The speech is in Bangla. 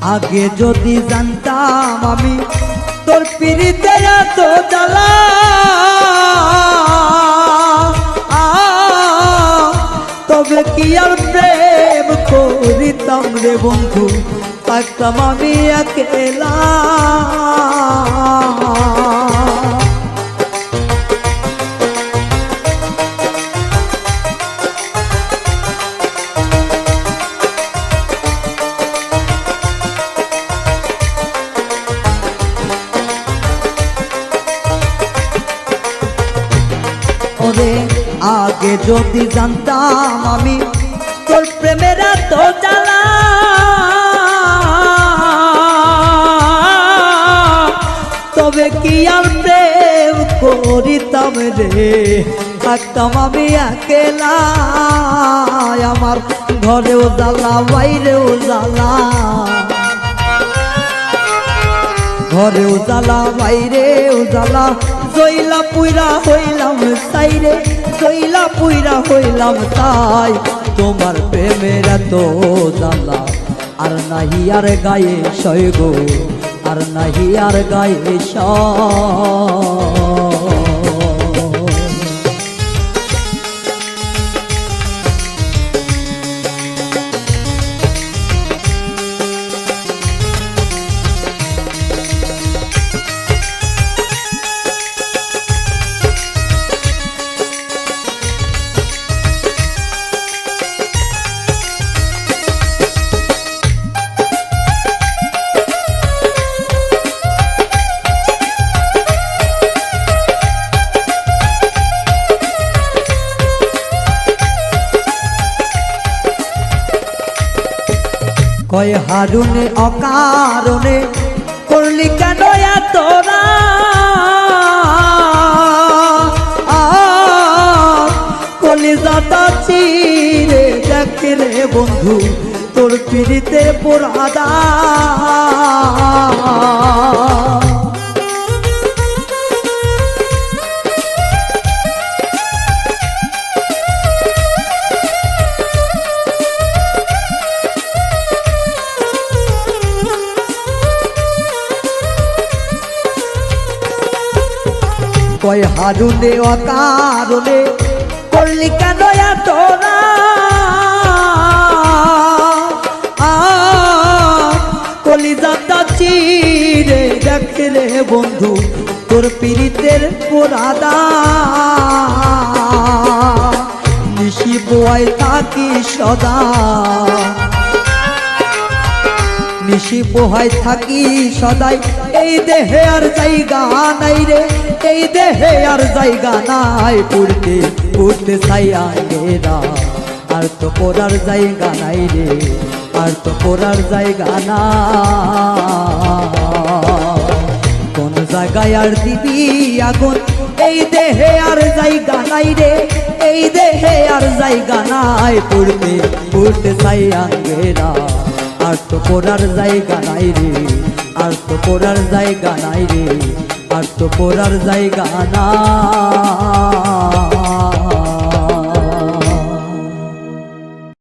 আগে যদি জানতাম আমি তোর পিরিতের এত জ্বালা, তবে কি আর প্রেম করিতাম রে বন্ধু, থাকতাম আমি একেলা। আগে যদি জানতাম আমি তোর প্রেমের এত জ্বালা, তবে কি আর প্রেম করিতাম রে, থাকতাম আমি একেলা। আমার ঘরেও জ্বালা বাইরেও জ্বালা, ঘরেও জ্বালা বাইরেও জ্বালা, জইলা পুইরা হইলাম তাই রে, জইলা পুইরা হইলাম তাই। তোমার প্রেমের এত জ্বালা আর নাহি আর গায়ে সয় গো, আর নাহি আর গায়ে সয়। কয় হারুনে অকারণে করলি কেন তোরা, কলিজাটা চিরে দেখে রে বন্ধু তোর পিড়িতে পোড়াদা। কয় হারুনে অকারণে করলি কেন তোরা, কলিজাটা চিরে দেখে রে বন্ধু তোর পিরিতের পোড়াদা। নিশি পোয়াই থাকি সদা, নিশি পোহাই থাকি সদাই, এই দেহে আর জায়গা নাই রে, এই দেহে আর জায়গা নাই। পড়তে পড়তে চাই আগেরা, আর তো পড়ার জায়গা নাই রে, আর তো পড়ার জায়গা না। কোন জায়গায় আর দিবি আগুন, এই দেহে আর জায়গা নাই রে, এই দেহে আর জায়গা নাই। পড়তে পড়তে চাই আগেরা, আর তো পড়ার জায়গা নাই রে, আর তো পড়ার জায়গা নাই রে, আর তো পড়ার জায়গা না।